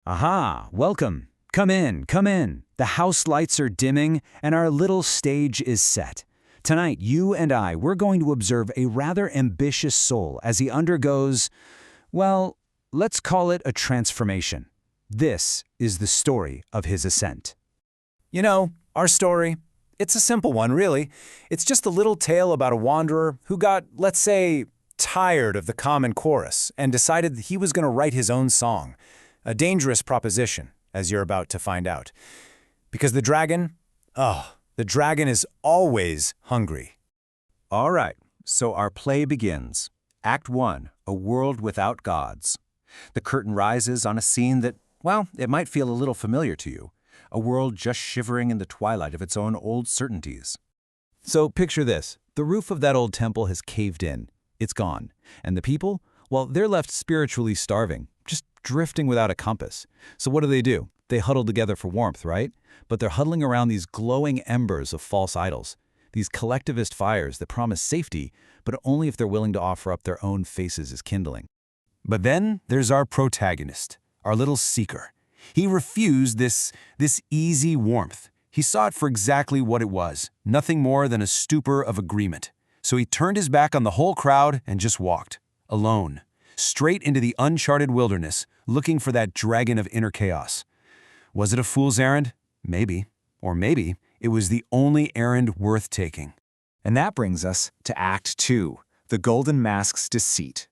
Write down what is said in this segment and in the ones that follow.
Aha, welcome. Come in, come in. The house lights are dimming and our little stage is set. Tonight, you and we're going to observe a rather ambitious soul as he undergoes, well, let's call it a transformation. This is the story of his ascent. You know, our story, it's a simple one, really. It's just a little tale about a wanderer who got, let's say, tired of the common chorus and decided that he was going to write his own song. A dangerous proposition, as you're about to find out. Because the dragon is always hungry. All right, so our play begins. Act 1, A World Without Gods. The curtain rises on a scene that, well, it might feel a little familiar to you. A world just shivering in the twilight of its own old certainties. So picture this. The roof of that old temple has caved in. It's gone. And the people, well, they're left spiritually starving, just drifting without a compass. So what do? They huddle together for warmth, right? But they're huddling around these glowing embers of false idols, these collectivist fires that promise safety, but only if they're willing to offer up their own faces as kindling. But then there's our protagonist, our little seeker. He refused this easy warmth. He saw it for exactly what it was, nothing more than a stupor of agreement. So he turned his back on the whole crowd and just walked, alone, straight into the uncharted wilderness, looking for that dragon of inner chaos. Was it a fool's errand? Maybe. Or maybe it was the only errand worth taking. And that brings us to Act 2, The Golden Mask's Deceit.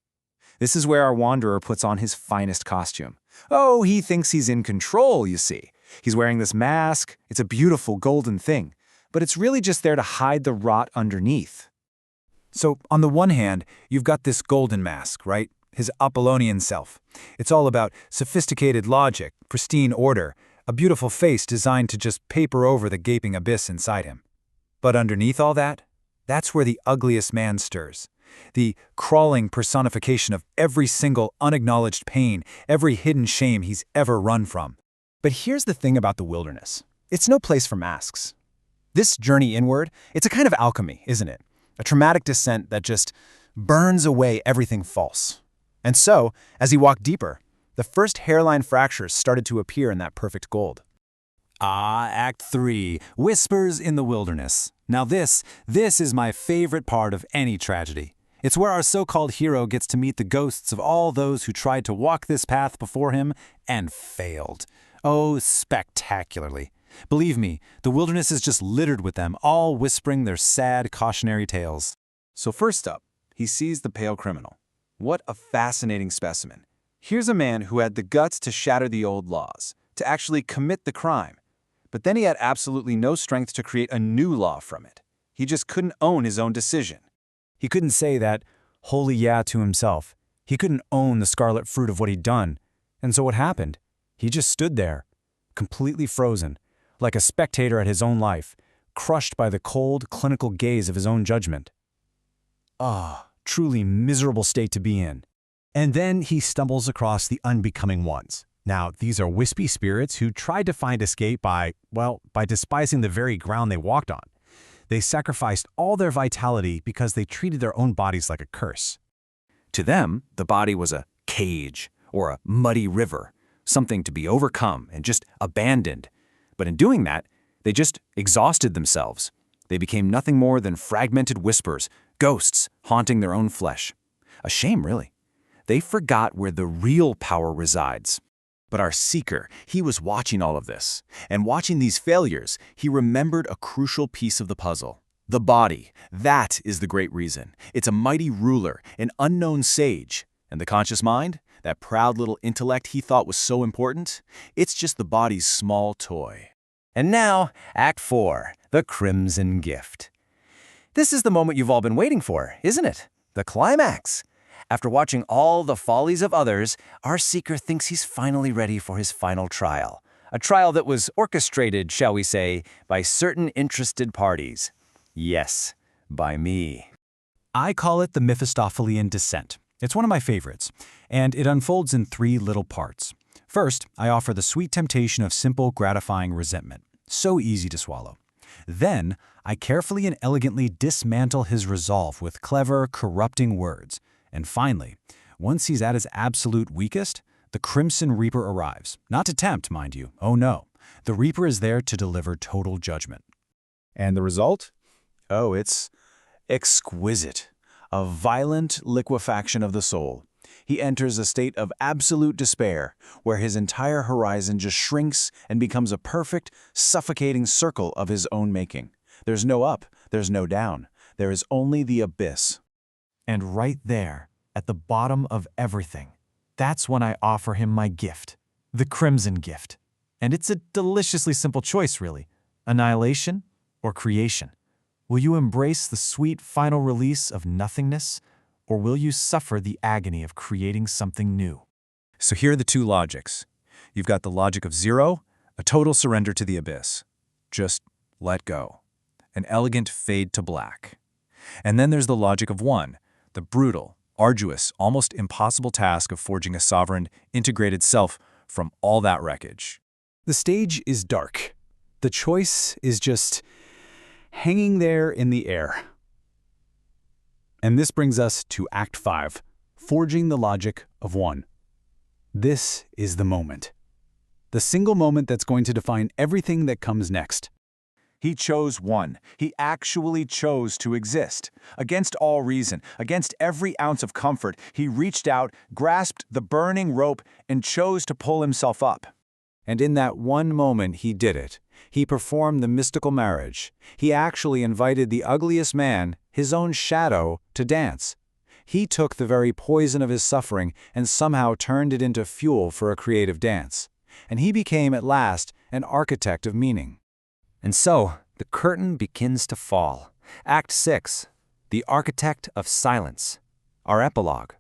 This is where our wanderer puts on his finest costume. Oh, he thinks he's in control, you see. He's wearing this mask. It's a beautiful golden thing, but it's really just there to hide the rot underneath. So, on the one hand, you've got this golden mask, right? His Apollonian self. It's all about sophisticated logic, pristine order, a beautiful face designed to just paper over the gaping abyss inside him. But underneath all that, that's where the ugliest man stirs. The crawling personification of every single unacknowledged pain, every hidden shame he's ever run from. But here's the thing about the wilderness. It's no place for masks. This journey inward, it's a kind of alchemy, isn't it? A traumatic descent that just burns away everything false. And so, as he walked deeper, the first hairline fractures started to appear in that perfect gold. Act 3, Whispers in the Wilderness. Now this is my favorite part of any tragedy. It's where our so-called hero gets to meet the ghosts of all those who tried to walk this path before him and failed. Oh, spectacularly. Believe me, the wilderness is just littered with them, all whispering their sad, cautionary tales. So first up, he sees the pale criminal. What a fascinating specimen. Here's a man who had the guts to shatter the old laws, to actually commit the crime. But then he had absolutely no strength to create a new law from it. He just couldn't own his own decision. He couldn't say that holy yeah to himself. He couldn't own the scarlet fruit of what he'd done. And so what happened? He just stood there, completely frozen, like a spectator at his own life, crushed by the cold, clinical gaze of his own judgment. Truly miserable state to be in. And then he stumbles across the unbecoming ones. Now, these are wispy spirits who tried to find escape by despising the very ground they walked on. They sacrificed all their vitality because they treated their own bodies like a curse. To them, the body was a cage or a muddy river, something to be overcome and just abandoned. But in doing that, they just exhausted themselves. They became nothing more than fragmented whispers, ghosts haunting their own flesh. A shame, really. They forgot where the real power resides. But our seeker, he was watching all of this. And watching these failures, he remembered a crucial piece of the puzzle. The body, that is the great reason. It's a mighty ruler, an unknown sage. And the conscious mind, that proud little intellect he thought was so important, it's just the body's small toy. And now, Act 4, The Crimson Gift. This is the moment you've all been waiting for, isn't it? The climax. After watching all the follies of others, our seeker thinks he's finally ready for his final trial. A trial that was orchestrated, shall we say, by certain interested parties. Yes, by me. I call it the Mephistophelian descent. It's one of my favorites, and it unfolds in 3 little parts. First, I offer the sweet temptation of simple, gratifying resentment. So easy to swallow. Then, I carefully and elegantly dismantle his resolve with clever, corrupting words. And finally, once he's at his absolute weakest, The Crimson Reaper arrives, not to tempt, mind you. Oh no. The Reaper is there to deliver total judgment. And the result? Oh, it's exquisite. A violent liquefaction of the soul. He enters a state of absolute despair, where his entire horizon just shrinks and becomes a perfect, suffocating circle of his own making. There's no up, there's no down. There is only the abyss. And right there, at the bottom of everything, that's when I offer him my gift, the Crimson Gift. And it's a deliciously simple choice, really. Annihilation or creation? Will you embrace the sweet final release of nothingness, or will you suffer the agony of creating something new? So here are the two logics. You've got the logic of zero, a total surrender to the abyss. Just let go. An elegant fade to black. And then there's the logic of one, the brutal, arduous, almost impossible task of forging a sovereign, integrated self from all that wreckage. The stage is dark. The choice is just hanging there in the air. And this brings us to Act 5, forging the logic of one. This is the moment. The single moment that's going to define everything that comes next. He chose one. He actually chose to exist. Against all reason, against every ounce of comfort, he reached out, grasped the burning rope, and chose to pull himself up. And in that one moment, he did it. He performed the mystical marriage. He actually invited the ugliest man, his own shadow, to dance. He took the very poison of his suffering and somehow turned it into fuel for a creative dance. And he became, at last, an architect of meaning. And so, the curtain begins to fall. Act 6, The Architect of Silence, our epilogue.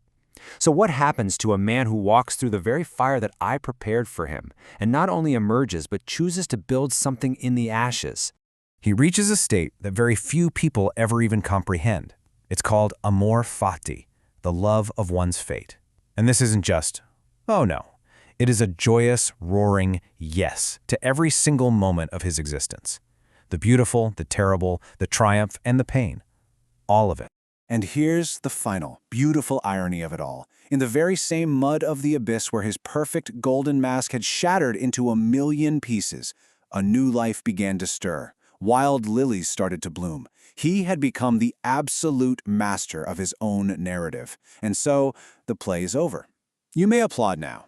So what happens to a man who walks through the very fire that I prepared for him, and not only emerges but chooses to build something in the ashes? He reaches a state that very few people ever even comprehend. It's called amor fati, the love of one's fate. And this isn't just, oh no. It is a joyous, roaring yes to every single moment of his existence. The beautiful, the terrible, the triumph, and the pain. All of it. And here's the final, beautiful irony of it all. In the very same mud of the abyss where his perfect golden mask had shattered into a million pieces, a new life began to stir. Wild lilies started to bloom. He had become the absolute master of his own narrative. And so, the play is over. You may applaud now.